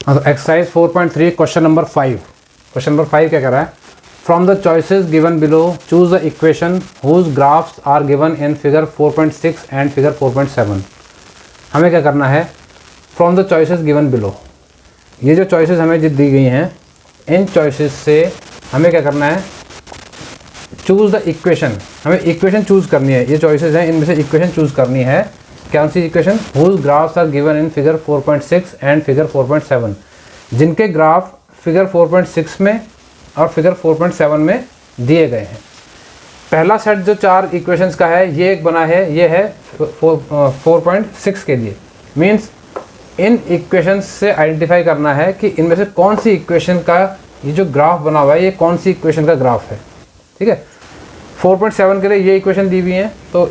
हाँ, तो exercise 4.3 question number 5। Question number 5 क्या कह रहा है? From the choices given below choose the equation whose graphs are given in figure 4.6 and figure 4.7। हमें क्या करना है? From the choices given below, ये जो चॉइसेस हमें जो दी गई हैं, इन चॉइसेस से हमें क्या करना है? चूज़ द इक्वेशन, हमें इक्वेशन चूज़ करनी है। ये चॉइसेस हैं, इनमें से इक्वेशन चूज़ करनी है। कौन सी equation? Whose graphs are given in figure 4.6 and figure 4.7, जिनके ग्राफ फिगर 4.6 में और फिगर 4.7 में दिए गए हैं। पहला सेट जो 4 इक्वेशंस का है, ये एक बना है, ये है 4.6 के लिए। मीन्स इन इक्वेशंस से आइडेंटिफाई करना है कि इनमें से कौन सी इक्वेशन का ये जो ग्राफ बना हुआ है, ये कौन सी इक्वेशन का ग्राफ है। ठीक है, 4.7 के लिए ये इक्वेशन दी हुई हैं, तो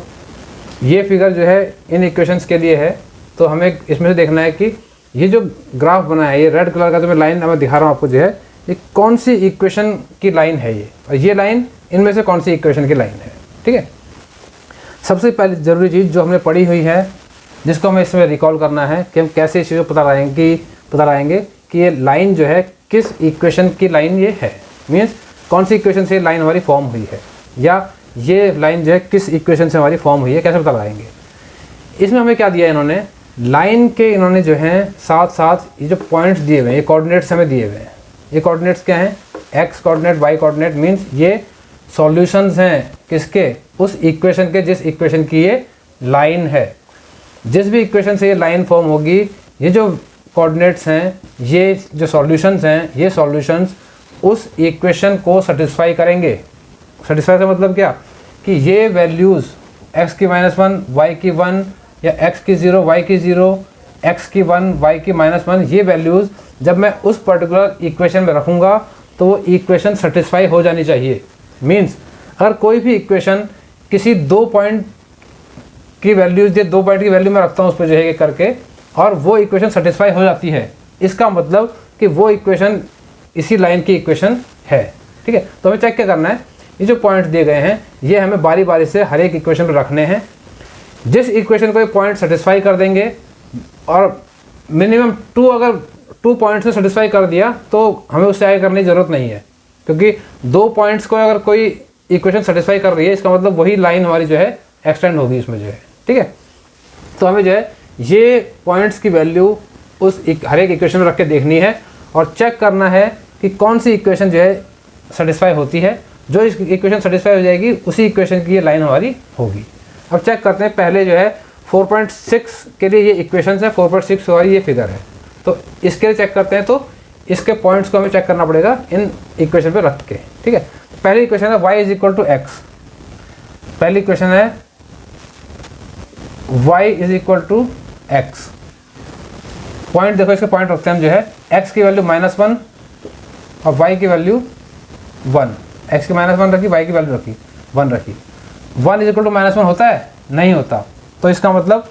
ये फिगर जो है इन इक्वेशंस के लिए है। तो हमें इसमें से देखना है कि ये जो ग्राफ बना है, ये रेड कलर का जो मैं लाइन मैं दिखा रहा हूँ आपको, जो है ये कौन सी इक्वेशन की लाइन है ये, और ये लाइन इनमें से कौन सी इक्वेशन की लाइन है। ठीक है, सबसे पहले ज़रूरी चीज़ जो हमने पढ़ी हुई है, जिसको हमें इसमें रिकॉल करना है कि हम कैसे इस चीज़ को पता लगाएंगे कि ये लाइन जो है किस इक्वेशन की लाइन ये है। मीन्स कौन सी इक्वेशन से लाइन हमारी फॉर्म हुई है, या ये लाइन जो है किस इक्वेशन से हमारी फॉर्म हुई है, कैसे पता लगाएंगे। इसमें हमें क्या दिया है इन्होंने? लाइन के इन्होंने जो हैं साथ साथ ये जो पॉइंट्स दिए हुए हैं, ये कोऑर्डिनेट्स हमें दिए हुए हैं। ये कोऑर्डिनेट्स क्या हैं? X coordinate, y coordinate. Means ये सॉल्यूशंस हैं किसके? उस इक्वेशन के, जिस इक्वेशन की ये लाइन है। जिस भी इक्वेशन से ये लाइन फॉर्म होगी, ये जो कोऑर्डिनेट्स हैं, ये जो सॉल्यूशंस हैं, ये सॉल्यूशंस उस इक्वेशन को सेटिस्फाई करेंगे। सेटिस्फाई का मतलब क्या? कि ये वैल्यूज़ x की -1, y की 1, या x की 0, y की 0, x की 1, y की -1, ये वैल्यूज़ जब मैं उस पर्टिकुलर इक्वेशन में रखूँगा तो वो इक्वेशन सेटिस्फाई हो जानी चाहिए। मीन्स अगर कोई भी इक्वेशन किसी 2 पॉइंट की वैल्यूज़, ये 2 पॉइंट की वैल्यू मैं रखता हूँ उस पर जो है करके, और वो इक्वेशन सेटिस्फाई हो जाती है, इसका मतलब कि वो इक्वेशन इसी लाइन की इक्वेशन है। ठीक है, तो हमें चेक क्या करना है? ये जो पॉइंट्स दिए गए हैं, ये हमें बारी बारी से हर एक इक्वेशन पर रखने हैं। जिस इक्वेशन को ये पॉइंट सेटिस्फाई कर देंगे, और मिनिमम 2 अगर 2 पॉइंट्स से सेटिस्फाई कर दिया तो हमें उससे आगे करने की ज़रूरत नहीं है, क्योंकि 2 पॉइंट्स को अगर कोई इक्वेशन सेटिस्फाई कर रही है, इसका मतलब वही लाइन हमारी जो है एक्सटेंड होगी इसमें जो है। ठीक है, तो हमें जो है ये पॉइंट्स की वैल्यू उस हर एक इक्वेशन में रख के देखनी है और चेक करना है कि कौन सी इक्वेशन जो है सेटिस्फाई होती है। जो इस इक्वेशन सेटिस्फाई हो जाएगी, उसी इक्वेशन की ये लाइन हमारी होगी। अब चेक करते हैं, पहले जो है 4.6 के लिए ये इक्वेशन है, 4.6 हमारी ये फिगर है, तो इसके लिए चेक करते हैं। तो इसके पॉइंट्स को हमें चेक करना पड़ेगा इन इक्वेशन पे रख के। ठीक है, पहली इक्वेशन है y = x। पहली इक्वेशन है y = x। पॉइंट देखो, इसके पॉइंट रखते हैं हम जो है, x की वैल्यू -1 और y की वैल्यू 1। x की -1 रखी, y की वैल्यू रखी 1 रखी। 1 = -1 होता है? नहीं होता। तो इसका मतलब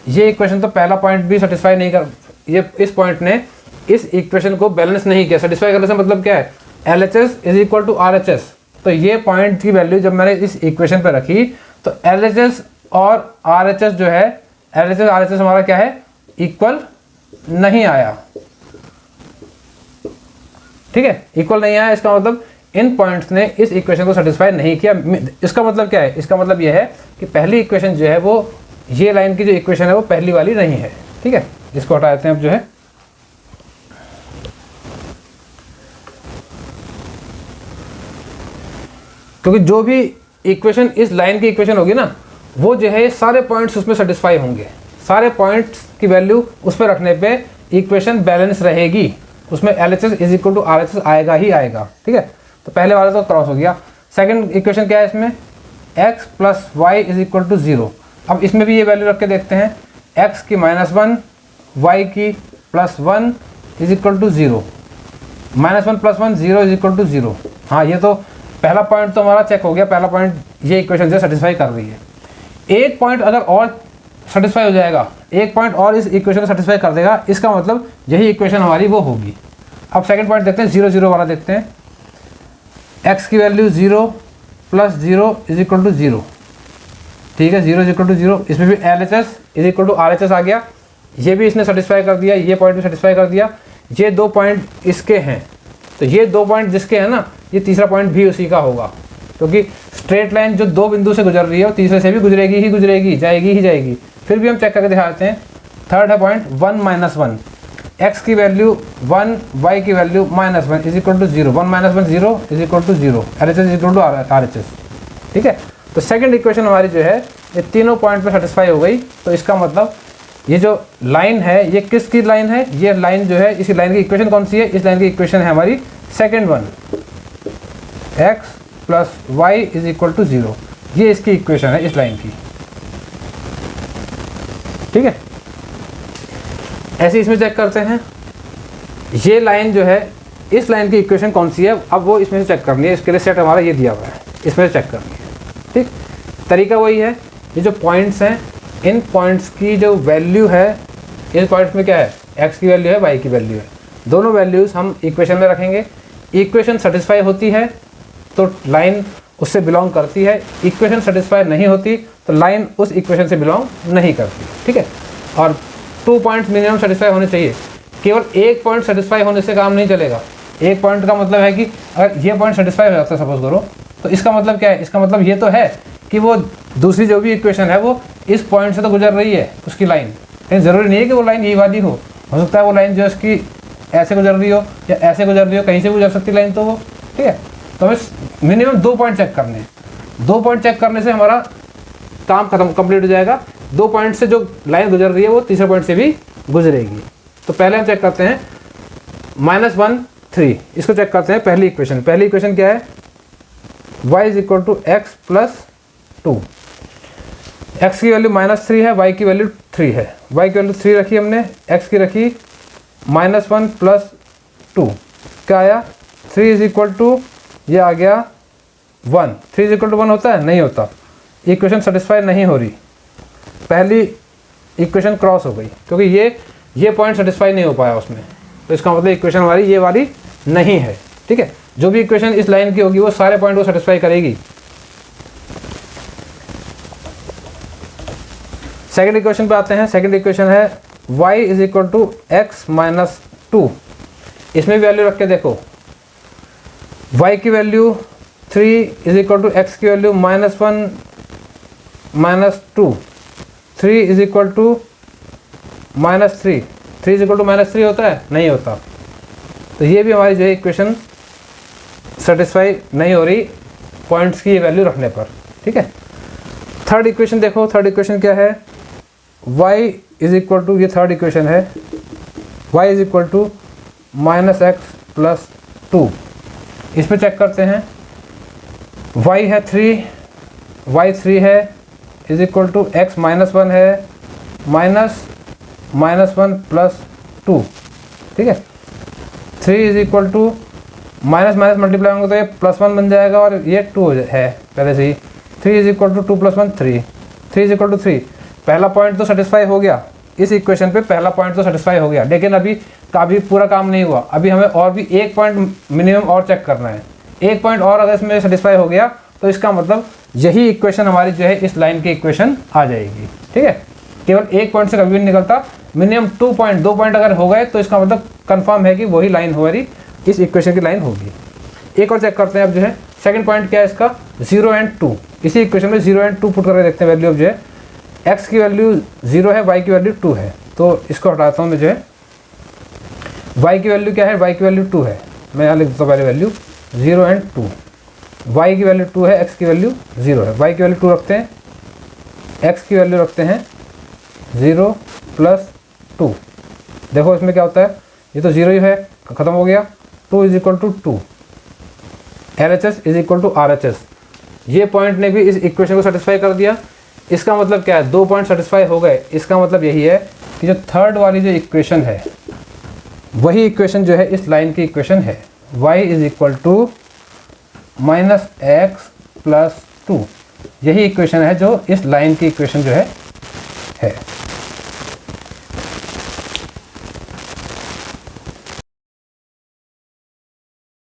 ये इक्वेशन तो पहला पॉइंट भी सेटिस्फाई नहीं कर, ये इस पॉइंट ने इस इक्वेशन को बैलेंस नहीं किया। सेटिस्फाई करने से मतलब क्या है? LHS = RHS। तो ये पॉइंट की वैल्यू जब मैंने इस इक्वेशन पे रखी, तो LHS और RHS जो है, LHS RHS हमारा क्या है? इक्वल नहीं आया। ठीक है, इक्वल नहीं आया, इसका मतलब इन पॉइंट्स ने इस इक्वेशन को सेटिस्फाई नहीं किया। इसका मतलब क्या है? इसका मतलब यह है कि पहली इक्वेशन जो है, वो ये लाइन की जो इक्वेशन है वो पहली वाली नहीं है। ठीक है, इसको हटा देते हैं अब जो है। क्योंकि जो भी इक्वेशन इस लाइन की इक्वेशन होगी ना, वो जो है सारे पॉइंट्स उसमें सेटिस्फाई होंगे। सारे पॉइंट्स की वैल्यू उस पर रखने पे इक्वेशन बैलेंस रहेगी, उसमें LHS = RHS आएगा ही आएगा। ठीक है, तो पहले वाला तो क्रॉस हो गया। सेकंड इक्वेशन क्या है इसमें? x + y = 0। अब इसमें भी ये वैल्यू रख के देखते हैं, x की -1, y की +1 = 0। -1 + 1 0 = 0। हाँ, ये तो पहला पॉइंट तो हमारा चेक हो गया। पहला पॉइंट ये इक्वेशन से सेटिस्फाई कर रही है। एक पॉइंट अगर और सेटिस्फाई हो जाएगा, एक पॉइंट और इस इक्वेशन को सेटिस्फाई कर देगा, इसका मतलब यही इक्वेशन हमारी वो होगी। अब सेकंड पॉइंट देखते हैं, 0 0 वाला देखते हैं। x की वैल्यू 0 + 0 = 0। ठीक है, 0 = 0। इसमें भी LHS = RHS आ गया, ये भी इसने सेटिस्फाई कर दिया, ये पॉइंट भी सेटिस्फाई कर दिया। ये 2 पॉइंट इसके हैं, तो ये 2 पॉइंट जिसके हैं ना, ये तीसरा पॉइंट भी उसी का होगा, क्योंकि स्ट्रेट लाइन जो 2 बिंदु से गुजर रही है वो तीसरे से भी गुजरेगी ही गुजरेगी, जाएगी ही जाएगी। फिर भी हम चेक करके दिखाते हैं। थर्ड है पॉइंट 1 - 1, x की वैल्यू 1, y की value -1 is equal to 0, 1 - 1 0 is equal to 0, RHS is equal to RHS। ठीक है, तो सेकंड इक्वेशन हमारी जो है ये तीनों पॉइंट पे सेटिस्फाई हो गई। तो इसका मतलब ये जो लाइन है ये किसकी लाइन है, ये लाइन जो है, इसी लाइन की इक्वेशन कौन सी है, इस लाइन की इक्वेशन है हमारी second one, x + y is equal to 0, ये इसकी इक्वेशन है इस लाइन की। ठीक है, ऐसे इसमें चेक करते हैं, ये लाइन जो है, इस लाइन की इक्वेशन कौन सी है, अब वो इसमें से चेक करनी है। इसके लिए सेट हमारा ये दिया हुआ है, इसमें से चेक करनी है। ठीक, तरीका वही है, ये जो पॉइंट्स हैं, इन पॉइंट्स की जो वैल्यू है, इन पॉइंट्स में क्या है, x की वैल्यू है, y की वैल्यू है, दोनों वैल्यूज़ हम इक्वेशन में रखेंगे। इक्वेशन सेटिस्फाई होती है तो लाइन उससे बिलोंग करती है, इक्वेशन सेटिस्फाई नहीं होती तो लाइन उस इक्वेशन से बिलोंग नहीं करती। ठीक है, और 2 पॉइंट्स मिनिमम सेटिस्फाई होने चाहिए। केवल एक पॉइंट सेटिस्फाई होने से काम नहीं चलेगा। एक पॉइंट का मतलब है कि अगर ये पॉइंट सेटिस्फाई हो जाता है सपोज करो, तो इसका मतलब क्या है, इसका मतलब ये तो है कि वो दूसरी जो भी इक्वेशन है वो इस पॉइंट से तो गुजर रही है उसकी लाइन, लेकिन ज़रूरी नहीं है कि वो लाइन यही वाली हो सकता है वो लाइन जो इसकी ऐसे गुजर रही हो या ऐसे गुजर रही हो, कहीं से गुजर सकती लाइन तो वो। ठीक है, तो हमें मिनिमम 2 पॉइंट चेक करने हैं। 2 पॉइंट चेक करने से हमारा काम खत्म कंप्लीट हो जाएगा। 2 पॉइंट से जो लाइन गुजर रही है वो तीसरे पॉइंट से भी गुजरेगी। तो पहले हम चेक करते हैं -1 3, इसको चेक करते हैं। पहली इक्वेशन क्या है, y is equal to x + 2, x की वैल्यू -3 है, y की वैल्यू 3 है। y की वैल्यू 3 रखी हमने, x की रखी -1 + 2, क्या आया 3 इज इक्वल टू, ये आ गया 1। 3 इज इक्वल टू 1 होता है, नहीं होता, इक्वेशन सेटिस्फाई नहीं हो रही, पहली इक्वेशन क्रॉस हो गई, क्योंकि ये पॉइंट सेटिस्फाई नहीं हो पाया उसमें, तो इसका मतलब इक्वेशन हमारी ये वाली नहीं है। ठीक है, जो भी इक्वेशन इस लाइन की होगी वो सारे पॉइंट को सेटिस्फाई करेगी। सेकंड इक्वेशन पे आते हैं। सेकंड इक्वेशन है y is equal to x - 2, इसमें वैल्यू रख के देखो, y की value 3 is equal to x की value -1 - 2, 3 is equal to -3, 3 is equal to -3 होता है, नहीं होता, तो ये भी हमारी जो है इक्वेशन सेटिस्फाई नहीं हो रही पॉइंट्स की वैल्यू रखने पर। ठीक है, थर्ड इक्वेशन देखो, थर्ड इक्वेशन क्या है, y इज इक्वल टू, ये थर्ड इक्वेशन है, y is equal to -x + 2, इस पर चेक करते हैं। y है 3, y 3 है, इज इक्वल टू x -1 है, -1 + 2। ठीक है, 3 is equal to minus multiply होंगे तो ये +1 बन जाएगा और ये 2 है पहले से ही। 3 is equal to 2 + 1 3, 3 is equal to 3। पहला पॉइंट तो सेटिस्फाई हो गया इस इक्वेशन पे, पहला पॉइंट तो सेटिस्फाई हो गया, लेकिन अभी पूरा काम नहीं हुआ। अभी हमें और भी एक पॉइंट मिनिमम और चेक करना है। एक पॉइंट और अगर इसमें सेटिस्फाई हो गया तो इसका मतलब यही इक्वेशन हमारी जो है इस लाइन की इक्वेशन आ जाएगी। ठीक है, केवल एक पॉइंट से कभी भी नहीं निकलता, मिनिमम 2 पॉइंट अगर हो गए तो इसका मतलब कंफर्म है कि वही लाइन हमारी इस इक्वेशन की लाइन होगी। एक और चेक करते हैं अब जो है, सेकंड पॉइंट क्या है इसका, 0 और 2। इसी इक्वेशन में 0 और 2 पुट करके देखते हैं वैल्यू। अब जो है x की वैल्यू 0 है, y की वैल्यू 2 है, तो इसको हटाता हूँ मैं। जो है y की वैल्यू क्या है, y की वैल्यू 2 है, मैं यहाँ लिख देता हूँ पहले वैल्यू 0 और 2। y की वैल्यू 2 है, x की वैल्यू 0 है, y की वैल्यू 2 रखते हैं, x की वैल्यू रखते हैं 0 + 2। देखो इसमें क्या होता है, ये तो 0 ही है, ख़त्म हो गया। 2 is equal to 2, LHS is equal to RHS। ये पॉइंट ने भी इस इक्वेशन को सेटिस्फाई कर दिया। इसका मतलब क्या है, 2 पॉइंट सेटिस्फाई हो गए। इसका मतलब यही है कि जो थर्ड वाली जो इक्वेशन है वही इक्वेशन जो है इस लाइन की इक्वेशन है, y is equal to -x + 2। यही इक्वेशन है जो इस लाइन की इक्वेशन जो है।